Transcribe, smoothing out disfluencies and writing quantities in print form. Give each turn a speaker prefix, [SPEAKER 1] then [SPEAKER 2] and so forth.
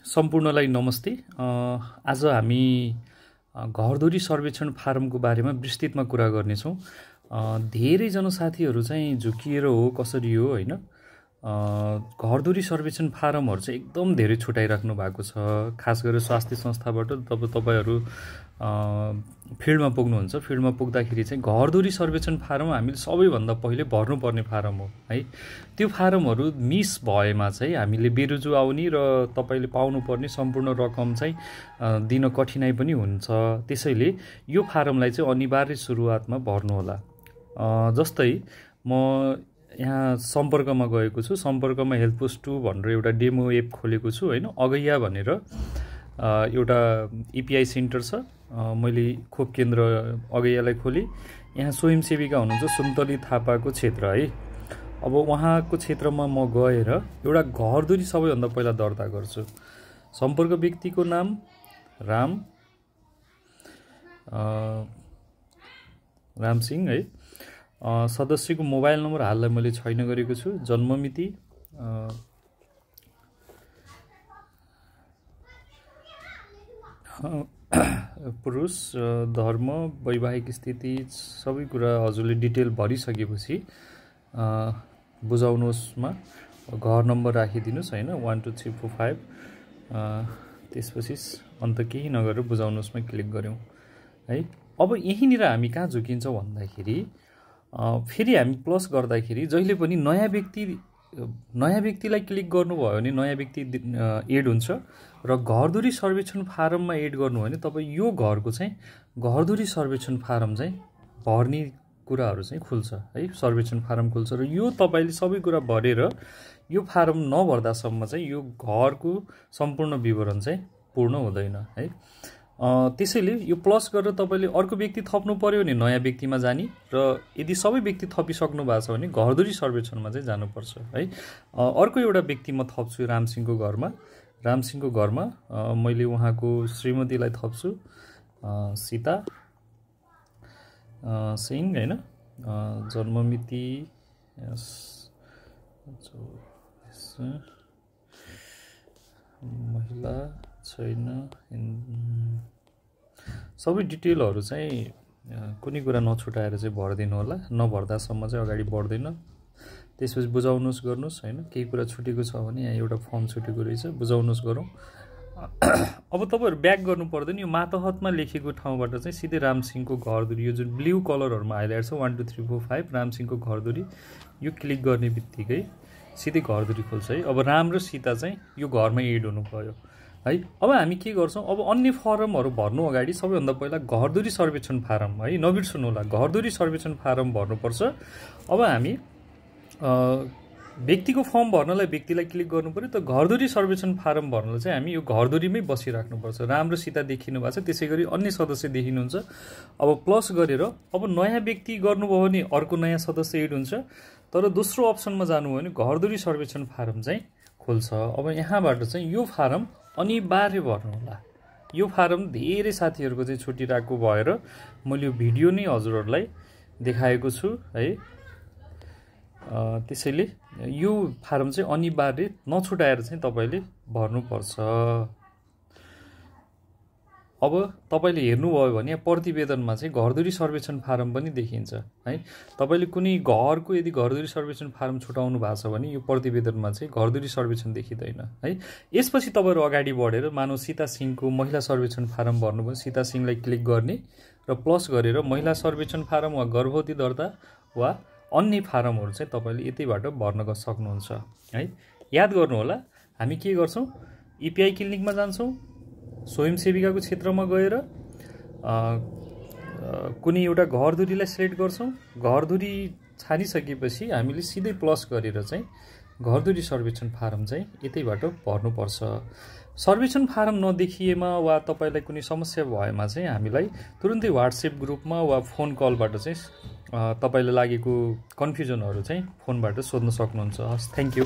[SPEAKER 1] सम्पूर्णलाई नमस्ते। आज हामी घरधुरी सर्वेक्षण फारमको बारेमा विस्तृतमा कुरा गर्नेछौँ। धेरैजना साथीहरू चाहिँ झुकिएर हो कसरी हो हैन, घरधुरी सर्वेक्षण फारमहरू चाहिँ एकदम धेरै छुटाइराख्नु भएको छ। खास गरेर स्वास्थ्य संस्थाबाट तपाईहरु फिल्डमा पुग्नुहुन्छ। फिल्डमा पुग्दाखेरि चाहिँ घरधुरी सर्वेक्षण फारम हामीले सबैभन्दा पहिले भर्नुपर्ने फारम हो है। त्यो फारमहरू मिस भएमा चाहिँ हामीले बेरोजु आउने र तपाईले पाउनुपर्ने सम्पूर्ण रकम चाहिँ दिन कठिनाइ पनि हुन्छ। त्यसैले यो फारमलाई चाहिँ अनिवार्य सुरुवातमा भर्नु होला। जस्तै म यहाँ सम्पर्कमा गएको छु। सम्पर्कमा हेल्थ पोस्ट 2 भनेर एउटा डेमो एप खोलेको छु हैन। अगैया भनेर एउटा ईपीआई सेन्टर छ। मैले खोप केन्द्र अगैयालाई खोली। यहाँ स्वयंसेविका हुनुहुन्छ सुन्तली थापाको क्षेत्र है। अब उहाँको क्षेत्रमा म गएर एउटा घरधुरी सबैभन्दा पहिला दर्ता गर्छु। सम्पर्क व्यक्तिको नाम राम सिंह है। सदस्यको मोबाइल नम्बर हाललाई मैले छैन गरेको छु। जन्ममिति पुरुष, धर्म, वैवाहिक स्थिति सबै कुरा हजुरले डिटेल भरिसकेपछि बुझाउनुहोस्मा घर नम्बर राखिदिनुस् हैन 1 2 3 4 5। त्यसपछि अन्त केही नगरेर बुझाउनुहोस्मा क्लिक गर्यौं है। अब यहीँनिर हामी कहाँ झुकिन्छौँ भन्दाखेरि फेरि हामी प्लस गर्दाखेरि जहिले पनि नयाँ व्यक्तिलाई क्लिक गर्नुभयो भने नयाँ व्यक्ति एड हुन्छ र घरधुरी सर्वेक्षण फारममा एड गर्नु भने तपाई यो घरको चाहिँ घरधुरी सर्वेक्षण फारम चाहिँ भर्ने कुराहरू चाहिँ खुल्छ है। सर्वेक्षण फारम खुल्छ र यो तपाईले सबै कुरा भरेर यो फारम नभर्दासम्म चाहिँ यो घरको सम्पूर्ण विवरण चाहिँ पूर्ण हुँदैन है। त्यसैले यो प्लस गरेर तपाईले अर्को व्यक्ति थप्नु पर्यो भने नयाँ व्यक्तिमा जानी र यदि सबै व्यक्ति थपिसक्नु भएको छ भने घरधुरी सर्वेक्षणमा चाहिँ जानुपर्छ है। अर्को एउटा व्यक्ति म थप्छु रामसिंहको घरमा मैले उहाँको श्रीमतीलाई थप्छु सीता सिंह हैन। जन्ममिति महिला छैन। सबै डिटेलहरु चाहिँ कुनै कुरा नछुटाएर चाहिँ भर्दिनु होला। नभर्दासम्म चाहिँ अगाडि बढ्दैन। त्यसपछि बुझाउनुस् गर्नुस् हैन। केही कुरा छुटेको छ भने यहाँ एउटा फर्म छुटेको रहेछ, बुझाउनुस् गरौँ। अब तपाईहरु ब्याक गर्नु पर्दैन। यो मातहतमा लेखेको ठाउँबाट चाहिँ सिधै रामसिंहको घरधुरी यो जुन ब्लू कलरहरुमा हाइलाइट छ 1 2 3 4 5 रामसिंहको घरधुरी यो क्लिक गर्ने बित्तिकै सिधै घरधुरी खुल्छ है। अब राम र सीता चाहिँ यो घरमा एड हुनु भयो है। अब हामी के गर्छौं, अब अन्य फर्महरु भर्नु अगाडि सबैभन्दा पहिला घरधुरी सर्वेक्षण फारम है नबिर्सनु होला। घरधुरी सर्वेक्षण फारम भर्नुपर्छ। अब हामी व्यक्तिको फर्म भर्नलाई व्यक्तिलाई क्लिक गर्नु पर्यो। त घरधुरी सर्वेक्षण फारम भर्नलाई चाहिँ हामी यो घरधुरीमै बसिराख्नुपर्छ। राम र सीता देखिनु भएको छ, त्यसैगरी अन्य सदस्य देखिनुहुन्छ। अब प्लस गरेर अब नयाँ व्यक्ति गर्नुभयो भने अर्को नयाँ सदस्य एड हुन्छ। तर दोस्रो अप्सनमा जानुभयो भने घरधुरी सर्वेक्षण फारम चाहिँ खुल्छ। अब यहाँबाट चाहिँ यो फारम अनिवार्य भर्नु होला। यो फारम धेरै साथीहरुको चाहिँ छुटिरहेको भएर मैले यो भिडियो नै हजुरहरुलाई देखाएको छु है। त्यसैले यो फारम चाहिँ अनिवार्य नछुटाएर चाहिँ तपाईले भर्नुपर्छ। अब तपाईले हेर्नुभयो भने प्रतिवेदनमा चाहिँ घरधुरी सर्वेक्षण फारम पनि देखिन्छ है। तपाईले कुनै घरको यदि घरधुरी सर्वेक्षण फारम छुटाउनु भएको छ भने यो प्रतिवेदनमा चाहिँ घरधुरी सर्वेक्षण देखिदैन है। यसपछि तपाईहरु अगाडि बढेर मानव सीता सिंहको महिला सर्वेक्षण फारम भर्नुभयो। सीता सिंहलाई क्लिक गर्ने र प्लस गरेर महिला सर्वेक्षण फारम वा गर्भवती दर्ता वा अन्य फारमहरु चाहिँ तपाईले यतैबाट भर्न सक्नुहुन्छ है। याद गर्नु होला हामी के गर्छौं, ईपीआई क्लिनिकमा जान्छौं, स्वयंसेविकाको क्षेत्रमा गएर कुनै एउटा घरधुरीलाई सिलेक्ट गर्छौं। घरधुरी छानिसकेपछि हामीले सिधै प्लस गरेर चाहिँ घरधुरी सर्वेक्षण फारम चाहिँ यतैबाट भर्नुपर्छ। सर्वेक्षण फारम नदेखिएमा वा तपाईलाई कुनै समस्या भएमा चाहिँ हामीलाई तुरुन्तै व्हाट्सएप ग्रुपमा वा फोन कलबाट चाहिँ तपाईलाई लागेको कन्फ्युजनहरु चाहिँ फोनबाट सोध्न सक्नुहुन्छ। हस्, थ्यांक यू।